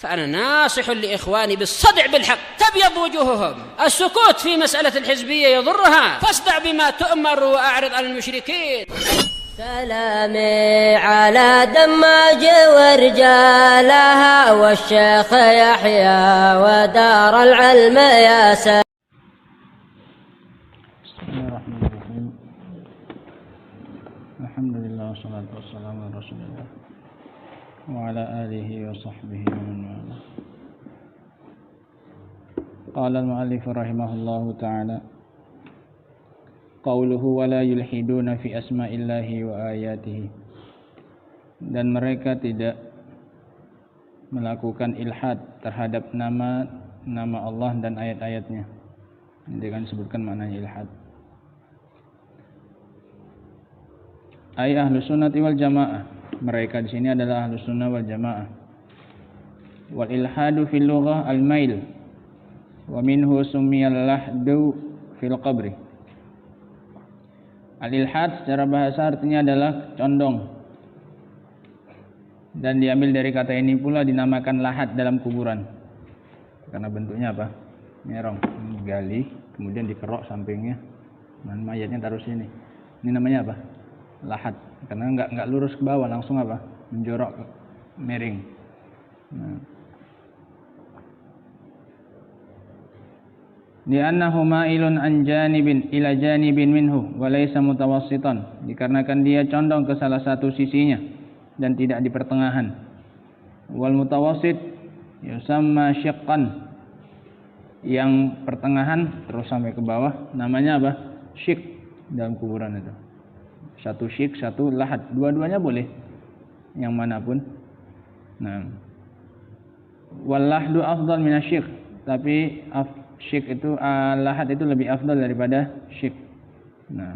فأنا ناصح لإخواني بالصدع بالحق تبيض وجوههم. السكوت في مسألة الحزبية يضرها، فاصدع بما تؤمر وأعرض عن المشركين. سلامي على دماج ورجالها والشيخ يحيى ودار العلم يا سلام. بسم الله الرحمن الرحيم. الحمد لله والصلاة والسلام على رسول الله وعلى آله وصحبه ومن والاه. قال المؤلف رحمه الله تعالى: Qauluhu wa la yulhiduna fi asma'illahi wa ayatihi. Dan mereka tidak melakukan ilhad terhadap nama Allah dan ayat-ayatnya. Ini kan disebutkan maknanya ilhad. Ay ahlus sunnati wal jamaah. Mereka di sini adalah ahlus sunnah wal jamaah. Wal ilhadu fil lughah al mail. Wa minhu sumiyal lahdu fil qabri. Al-ilhad secara bahasa artinya adalah condong, dan diambil dari kata ini pula dinamakan lahat dalam kuburan karena bentuknya apa? Merong, gali kemudian dikerok sampingnya dan mayatnya taruh sini. Ini namanya apa? Lahat, karena enggak lurus ke bawah, langsung apa? Menjorok ke miring. Li'annahu ma'ilun an janibin ila janibin minhu wa laysa mutawassitan, dikarenakan dia condong ke salah satu sisinya dan tidak di pertengahan. Wal mutawassit yusamma syiqqan, yang pertengahan terus sampai ke bawah namanya apa? Syikh dalam kuburan itu. Satu syikh, satu lahat, dua-duanya boleh, yang manapun. Nah, wal lahdu afdal minasyikh, tapi syik itu lahat itu lebih afdal daripada syik. Nah,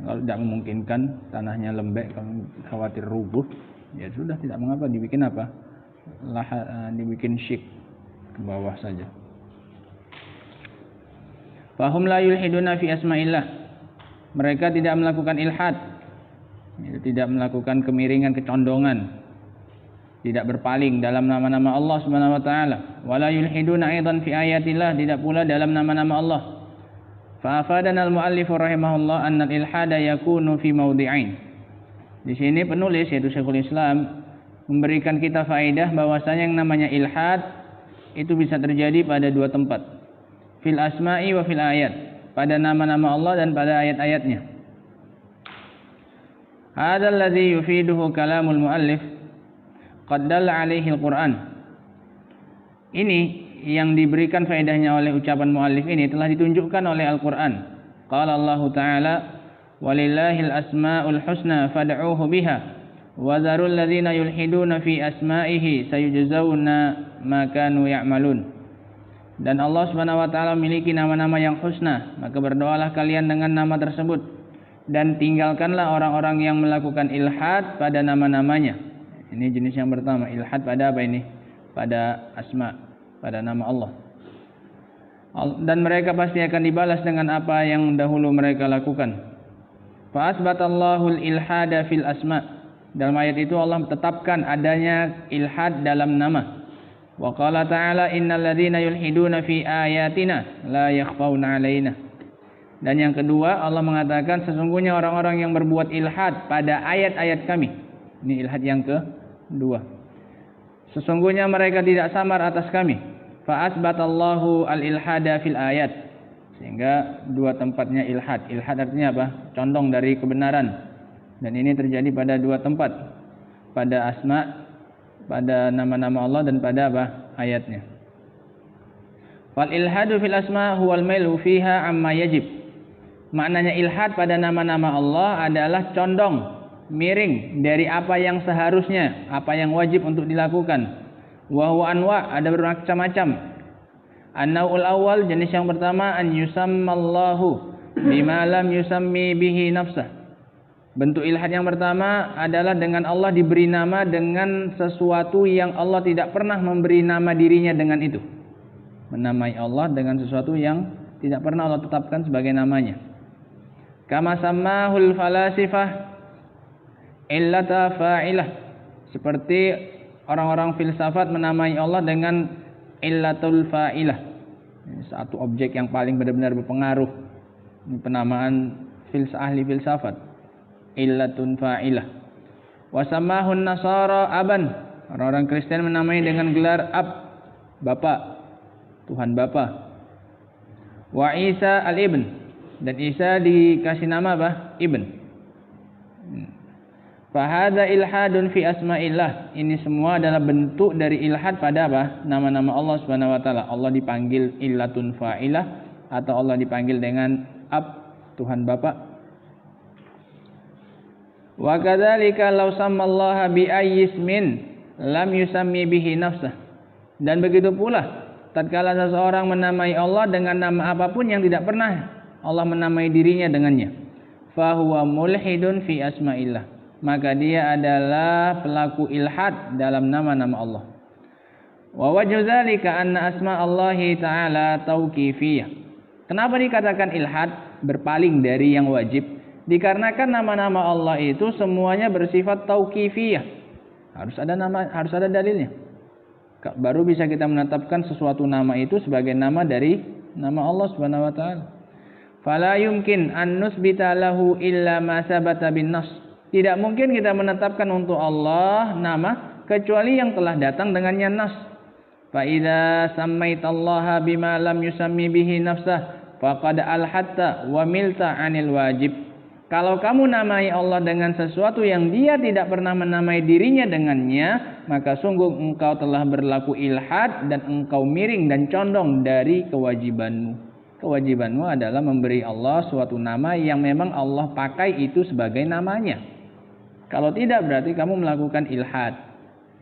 kalau tidak memungkinkan, tanahnya lembek, kalau khawatir rubuh, ya sudah, tidak mengapa dibikin apa? Lahat, dibikin syik ke bawah saja. Fahum la yulhiduna fi asma'illah. Mereka tidak melakukan ilhad, tidak melakukan kemiringan, kecondongan, tidak berpaling dalam nama-nama Allah Subhanahu wa taala. Wala yulhiduna aidan fi ayatillah, tidak pula dalam nama-nama Allah. Fa afadana al-muallif rahimahullah anna al-ilhada yakunu fi mawdi'ain. Di sini penulis yaitu Syekhul Islam memberikan kita faedah bahwasanya yang namanya ilhad itu bisa terjadi pada dua tempat. Fil asma'i wa fil ayat, pada nama-nama Allah dan pada ayat-ayatnya. Hadzal ladzi yufiduhu kalamul muallif qad dalla alaihi al-Qur'an. Ini yang diberikan faedahnya oleh ucapan muallif ini telah ditunjukkan oleh Al-Qur'an. Qala Allah Ta'ala: "Walillahil asmaul husna fad'uuhu biha wa dzarul ladzina yulhiduna fi asma'ihi sayujzauna ma kanu ya'malun." Dan Allah Subhanahu wa taala memiliki nama-nama yang husna, maka berdoalah kalian dengan nama tersebut dan tinggalkanlah orang-orang yang melakukan ilhad pada nama-namanya. Ini jenis yang pertama, ilhad pada apa ini? Pada asma, pada nama Allah. Dan mereka pasti akan dibalas dengan apa yang dahulu mereka lakukan. Fa asbatallahu al-ilhada fil asma. Dalam ayat itu Allah tetapkan adanya ilhad dalam nama. Wa qala ta'ala innal ladzina yulhiduna fi ayatina la yakhfauna 'alaina. Dan yang kedua Allah mengatakan sesungguhnya orang-orang yang berbuat ilhad pada ayat-ayat kami. Ini ilhad yang kedua. Sesungguhnya mereka tidak samar atas kami. Fa asbatallahu al-ilhada fil ayat. Sehingga dua tempatnya ilhad. Ilhad artinya apa? Condong dari kebenaran. Dan ini terjadi pada dua tempat. Pada asma, pada nama-nama Allah, dan pada apa? Ayatnya. Fal ilhadu fil asma huwal mailu fiha amma yajib. Maknanya ilhad pada nama-nama Allah adalah condong, miring dari apa yang seharusnya, apa yang wajib untuk dilakukan. Wa huwa anwa, ada bermacam-macam. An-naw'ul awal, jenis yang pertama, an yusammallahu bima lam yusammi bihi nafsah. Bentuk ilhad yang pertama adalah dengan Allah diberi nama dengan sesuatu yang Allah tidak pernah memberi nama dirinya dengan itu. Menamai Allah dengan sesuatu yang tidak pernah Allah tetapkan sebagai namanya. Kama sammahul falasifah illata fa'ilah, seperti orang-orang filsafat menamai Allah dengan illatul fa'ilah. Ini satu objek yang paling benar-benar berpengaruh. Ini penamaan ahli filsafat. Illatun fa'ilah. Wa sammahun nasara aban. Orang-orang Kristen menamai dengan gelar ab, Bapak, Tuhan Bapa. Wa Isa al-Ibn. Dan Isa dikasih nama apa? Ibn. Fahadha ilhadun fi asma'illah. Ini semua adalah bentuk dari ilhad pada apa? Nama-nama Allah Subhanahu wa taala. Allah dipanggil illatun fa'ilah atau Allah dipanggil dengan ab, Tuhan Bapa. Wa kadzalika law sammallaha bi ayyismin lam yusammi bihi nafsah. Dan begitu pula tatkala seseorang menamai Allah dengan nama apapun yang tidak pernah Allah menamai dirinya dengannya, fahuwa mulhidun fi asma'illah, maka dia adalah pelaku ilhad dalam nama-nama Allah. Wa wajhu dzalika anna asma'allahi ta'ala tauqifiyah. Kenapa dikatakan ilhad, berpaling dari yang wajib? Dikarenakan nama-nama Allah itu semuanya bersifat tauqifiyah. Harus ada dalilnya. Baru bisa kita menetapkan sesuatu nama itu sebagai nama dari nama Allah Subhanahu wa taala. Fala yumkin an nusbita lahu illa ma sabata bin nas. Tidak mungkin kita menetapkan untuk Allah nama kecuali yang telah datang dengannya nas. Fa idza sammaitallaha bima lam yusammi bihi nafsah faqad alhatta wa milta 'anil wajib. Kalau kamu namai Allah dengan sesuatu yang dia tidak pernah menamai dirinya dengannya, maka sungguh engkau telah berlaku ilhad dan engkau miring dan condong dari kewajibanmu. Kewajibanmu adalah memberi Allah suatu nama yang memang Allah pakai itu sebagai namanya. Kalau tidak berarti kamu melakukan ilhad.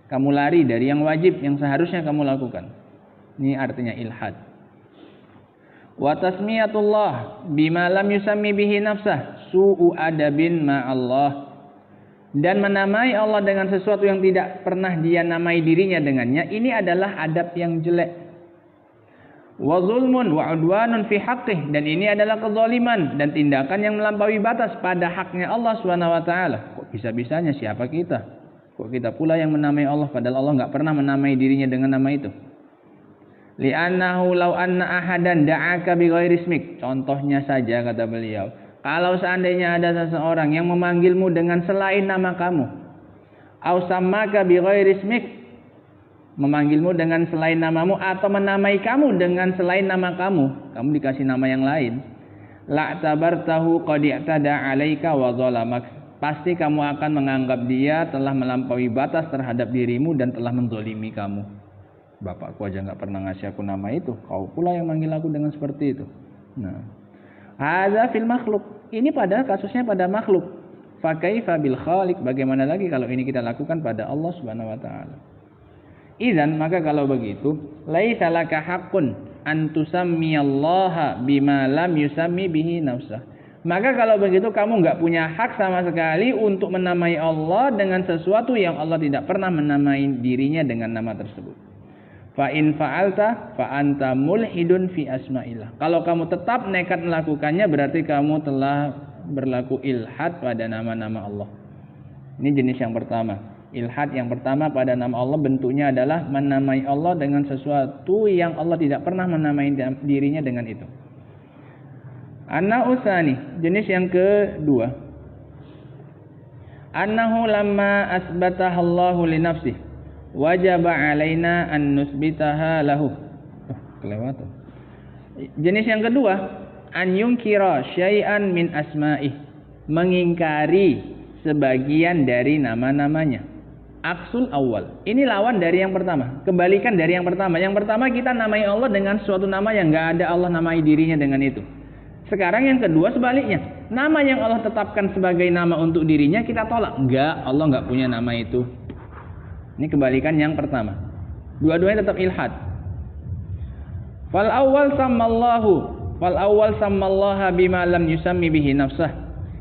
Kamu lari dari yang wajib yang seharusnya kamu lakukan. Ini artinya ilhad. Wa tasmiyatullah bima lam yusammi bihi nafsah su'u adabin ma'allah. Dan menamai Allah dengan sesuatu yang tidak pernah dia namai dirinya dengannya, ini adalah adab yang jelek. Wa zulmun wa udwanun fi haqqih, dan ini adalah kezaliman dan tindakan yang melampaui batas pada haknya Allah Subhanahu wa taala. Kok bisa-bisanya siapa kita? Kok kita pula yang menamai Allah padahal Allah enggak pernah menamai dirinya dengan nama itu? Li'annahu law anna ahadan da'aka bi ghairi ismik. Contohnya saja kata beliau, kalau seandainya ada seseorang yang memanggilmu dengan selain nama kamu, au sammaka bi ghairi ismik, memanggilmu dengan selain namamu atau menamai kamu dengan selain nama kamu dikasih nama yang lain, la tabartahu qad i'tada 'alaika wa zalamak. Pasti kamu akan menganggap dia telah melampaui batas terhadap dirimu dan telah menzalimi kamu. Bapakku aja enggak pernah ngasih aku nama itu, kau pula yang manggil aku dengan seperti itu. Nah, hadza fil makhluk. Ini pada kasusnya pada makhluk. Fa kaifa bil khaliq? Bagaimana lagi kalau ini kita lakukan pada Allah Subhanahu wa taala? Idzan, maka kalau begitu, laisa laka haqqun an tusammiyallaha bima lam yusammi bihi nafsah. Maka kalau begitu kamu enggak punya hak sama sekali untuk menamai Allah dengan sesuatu yang Allah tidak pernah menamai dirinya dengan nama tersebut. Fa in fa'alta fa anta mulhidun fi asma'illah. Kalau kamu tetap nekat melakukannya berarti kamu telah berlaku ilhad pada nama-nama Allah. Ini jenis yang pertama. Ilhad yang pertama pada nama Allah bentuknya adalah menamai Allah dengan sesuatu yang Allah tidak pernah menamai dirinya dengan itu. An-nausani, jenis yang kedua. Annahu lamma asbatahallahu li nafsihi wajaba alaina an nusbitaha lahu. Kelewatan. Jenis yang kedua, an yunkira syai'an min asma'ih, mengingkari sebagian dari nama-namanya. Aksul awal. Ini lawan dari yang pertama, kebalikan dari yang pertama. Yang pertama kita namai Allah dengan suatu nama yang enggak ada Allah namai dirinya dengan itu. Sekarang yang kedua sebaliknya, nama yang Allah tetapkan sebagai nama untuk dirinya kita tolak. Enggak, Allah enggak punya nama itu. Ini kebalikan yang pertama. Dua-duanya tetap ilhad. Fal awal sammallaha bima lam yusammi bihi nafsah.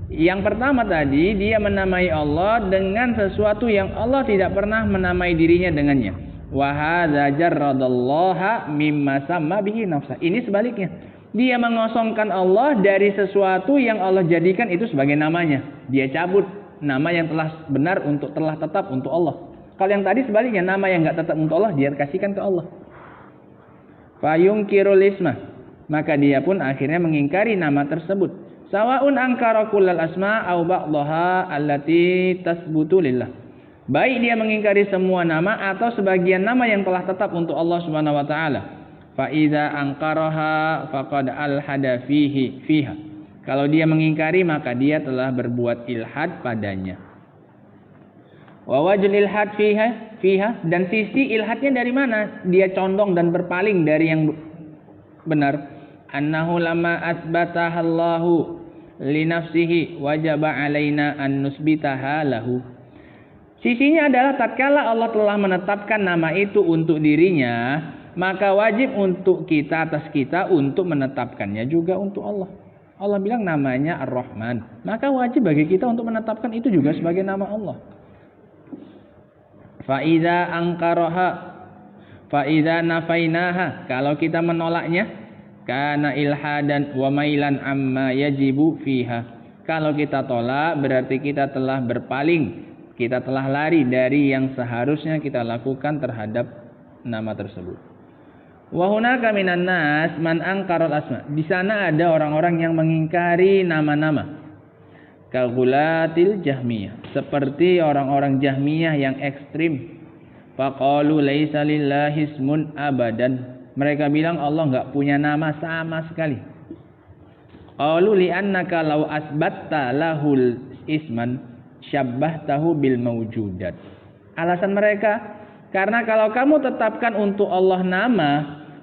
Yang pertama tadi dia menamai Allah dengan sesuatu yang Allah tidak pernah menamai dirinya dengannya. Wa hadza jarradallaha mimma samma bihi nafsah. Ini sebaliknya. Dia mengosongkan Allah dari sesuatu yang Allah jadikan itu sebagai namanya. Dia cabut nama yang telah benar telah tetap untuk Allah. Kalau yang tadi sebaliknya, nama yang enggak tetap untuk Allah dia kasihkan ke Allah. Fayunkirul isma, maka dia pun akhirnya mengingkari nama tersebut. Sawaun angkara kullal asma au ba'daha allati tasbutu lillah. Baik dia mengingkari semua nama atau sebagian nama yang telah tetap untuk Allah Subhanahu wa taala. Fa idza angkaraha faqad alhada fiha. Kalau dia mengingkari maka dia telah berbuat ilhad padanya. Wa wajhul ilhad fiha, dan sisi ilhadnya dari mana? Dia condong dan berpaling dari yang benar. Annahu lama asbataha Allahu li nafsihi wajaba alaina an nusbitaha lahu. Sisinya adalah tatkala Allah telah menetapkan nama itu untuk dirinya, maka wajib untuk kita atas kita untuk menetapkannya juga untuk Allah. Allah bilang namanya Ar-Rahman, maka wajib bagi kita untuk menetapkan itu juga sebagai nama Allah. Fa'idha angkaroha, fa'idha nafainaha, kalau kita menolaknya, kana ilhadan wa mailan amma yajibu fiha. Kalau kita tolak berarti kita telah berpaling, kita telah lari dari yang seharusnya kita lakukan terhadap nama tersebut. Wa hunaka minan nas man angkarul asma. Di sana ada orang-orang yang mengingkari nama-nama. Kagulatil Jahmiyah, seperti orang-orang Jahmiyah yang ekstrim. Faqalu laisa lillahi ismun abadan. Mereka bilang Allah enggak punya nama sama sekali. Qalu li annaka law asbatta lahul isman syabbahtahu bil mawjudat. Alasan mereka, karena kalau kamu tetapkan untuk Allah nama,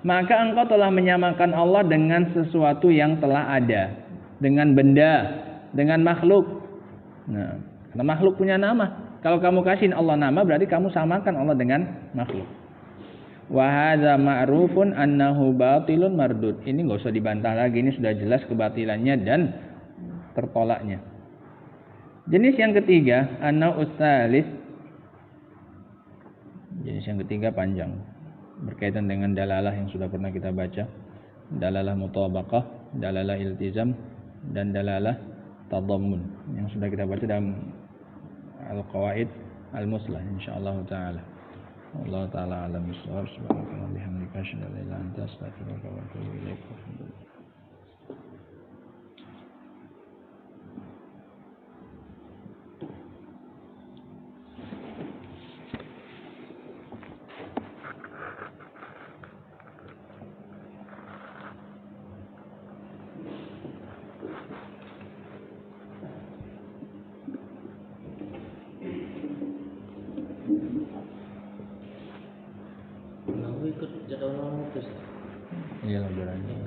maka engkau telah menyamakan Allah dengan sesuatu yang telah ada, dengan benda, dengan makhluk. Nah, karena makhluk punya nama. Kalau kamu kasih Allah nama, berarti kamu samakan Allah dengan makhluk. Wa hadza ma'rufun annahu batilun mardud. Ini enggak usah dibantah lagi, ini sudah jelas kebatilannya dan tertolaknya. Jenis yang ketiga, an-nau'us tsalis. Jenis yang ketiga panjang, berkaitan dengan dalalah yang sudah pernah kita baca. Dalalah mutabaqah, dalalah iltizam, dan dalalah tadammun yang sudah kita baca dalam al-qawaid al-muslah insyaallah taala. Allah taala alam bisawab. Subhanallah bihamdika asyhadu an la ilaha illa anta astaghfiruka wa atubu ilaik. ikut jadwal terus. Iya lah berani.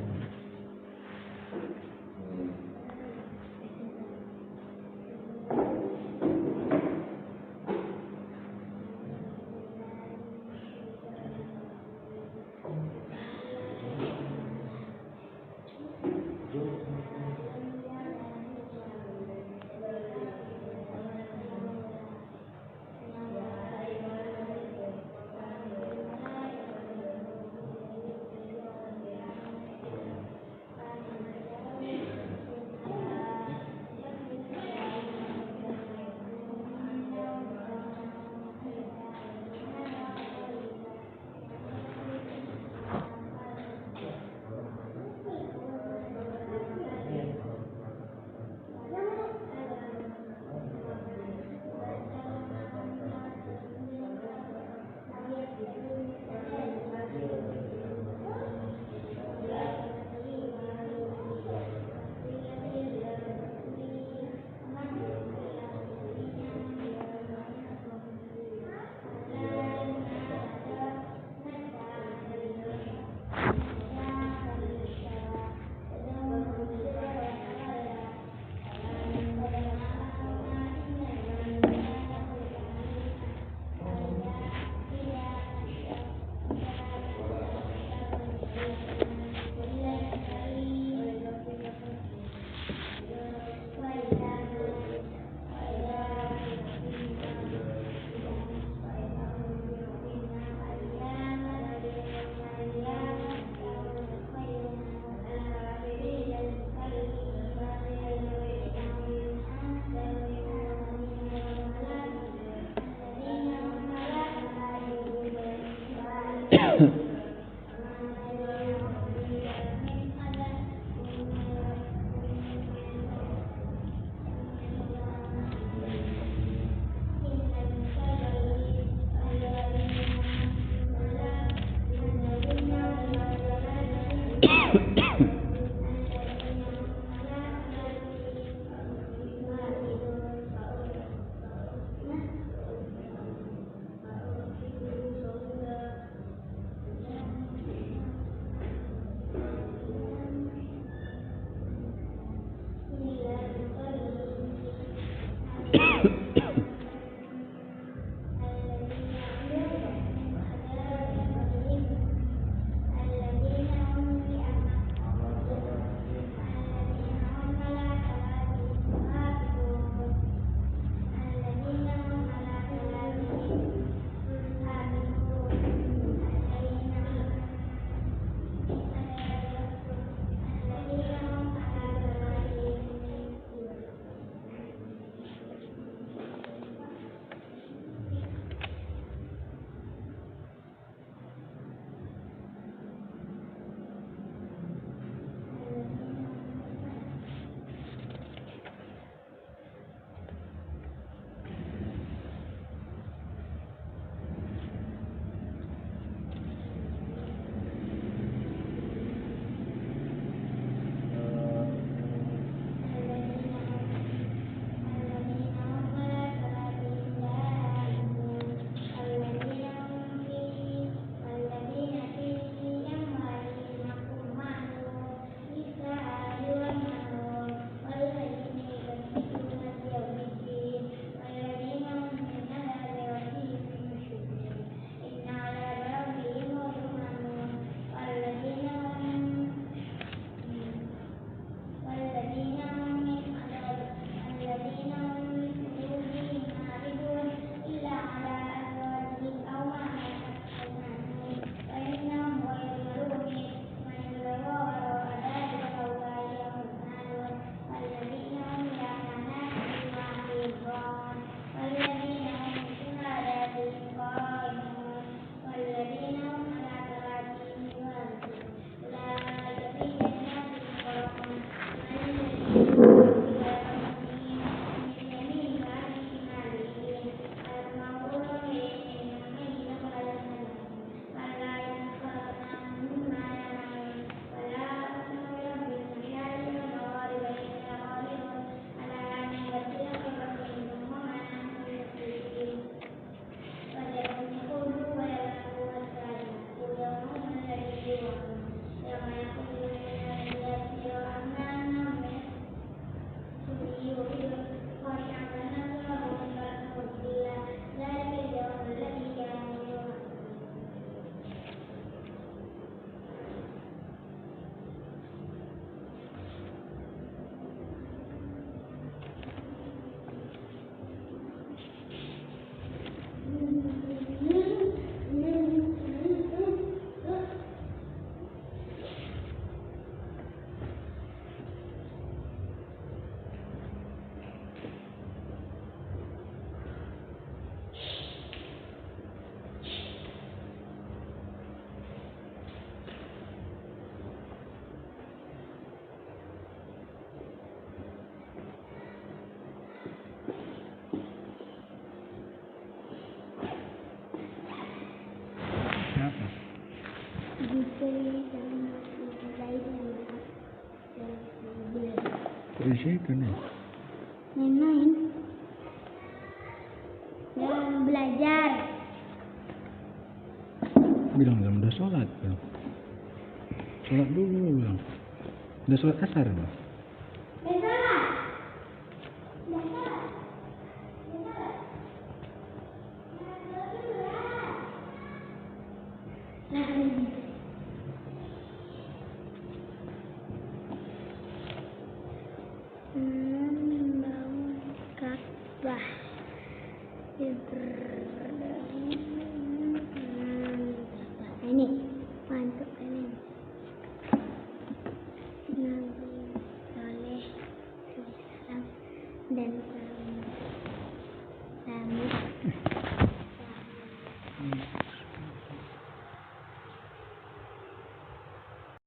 Bersihkan ya. Main-main. Dan belajar. Bilang udah sholat bilang. Sholat dulu bilang. Udah sholat asar bilang. Membangun Ka'bah. Ini mantap ini.